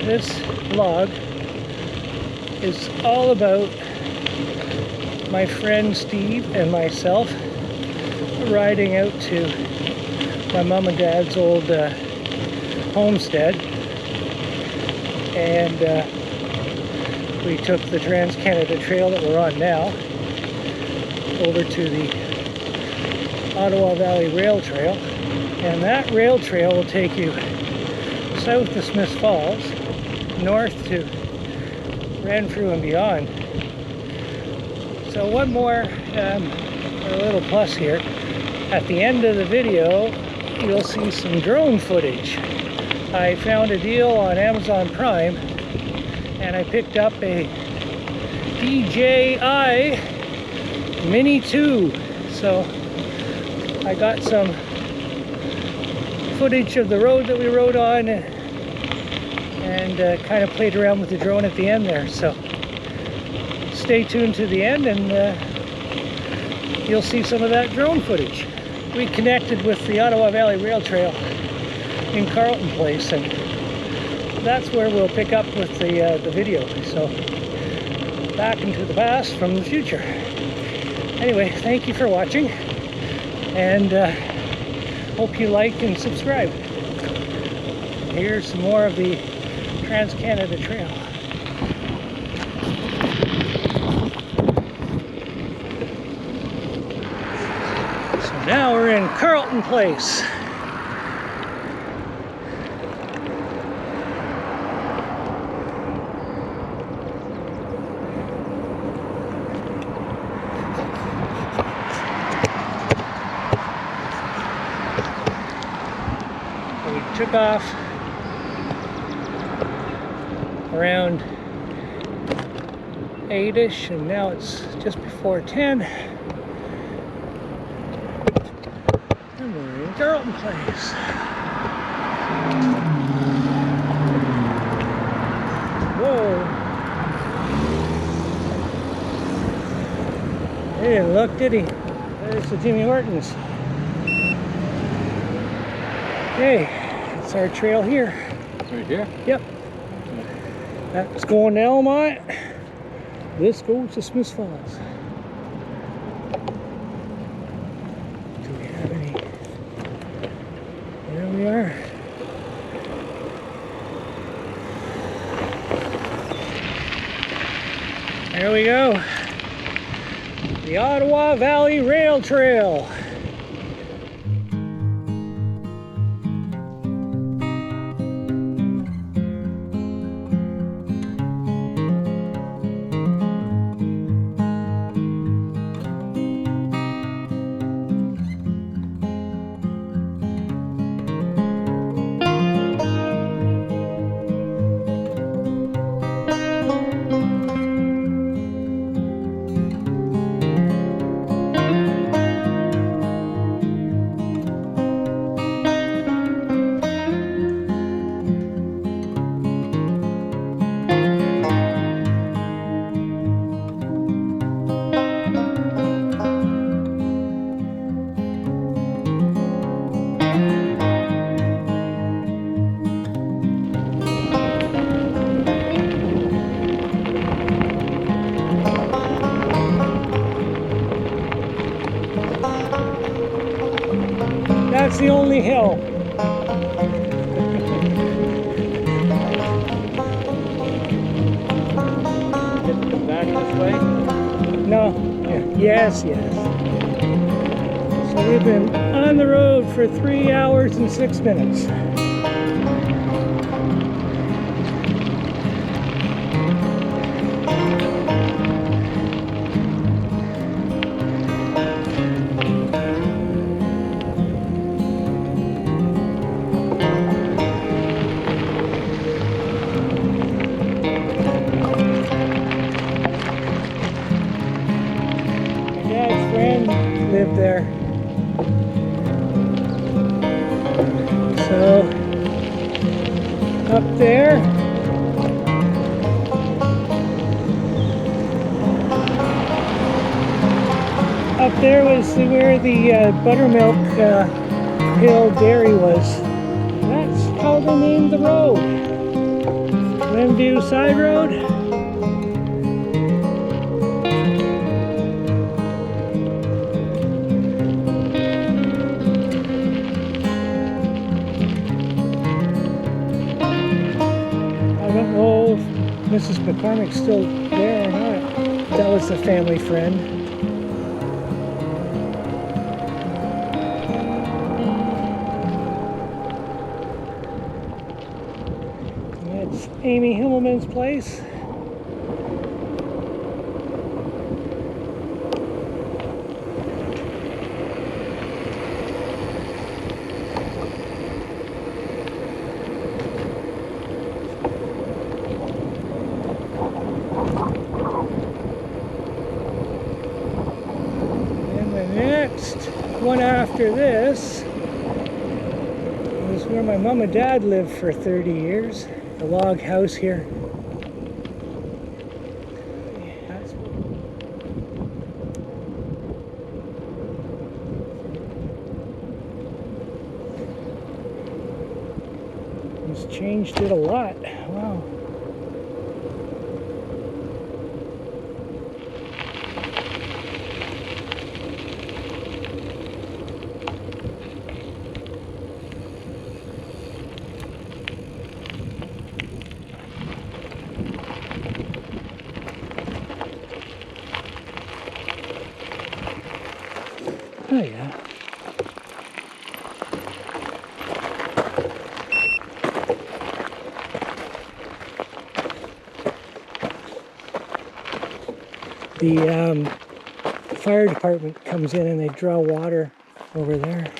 this vlog is all about my friend Steve and myself riding out to my mom and dad's old homestead, and we took the Trans-Canada Trail that we're on now over to the Ottawa Valley Rail Trail, and that rail trail will take you south to Smiths Falls, north to Renfrew and beyond. So one more a little plus here. At the end of the video, you'll see some drone footage. I found a deal on Amazon Prime, and I picked up a DJI Mini 2. So I got some footage of the road that we rode on, and kind of played around with the drone at the end there. So stay tuned to the end, and you'll see some of that drone footage. We connected with the Ottawa Valley Rail Trail in Carleton Place, and that's where we'll pick up with the video. So back into the past from the future. Anyway, thank you for watching, and hope you like and subscribe. Here's some more of the Trans-Canada Trail. So now we're in Carleton Place. We took off around 8-ish, and now it's just before 10. And we're in Carleton Place. Whoa. He didn't look, did he? There's the Jimmy Hortons. Okay, it's our trail here. Right here? Yep. That's going to Elmont. This goes to Smiths Falls. Do we have any? There we are. There we go. The Ottawa Valley Rail Trail. That's the only hill. Back this way? No. Yeah. Yes, yes. So we've been on the road for 3 hours and 6 minutes. Lived there. So up there, was where the buttermilk hill dairy was. That's how they named the road. Glenview Side Road. I don't know if Mrs. McCormick's still there or not. That was a family friend. That's Amy Himmelman's place. And the next one after this is where my mom and dad lived for 30 years. A log house here. It's changed it a lot. Wow. Oh yeah. The fire department comes in and they draw water over there.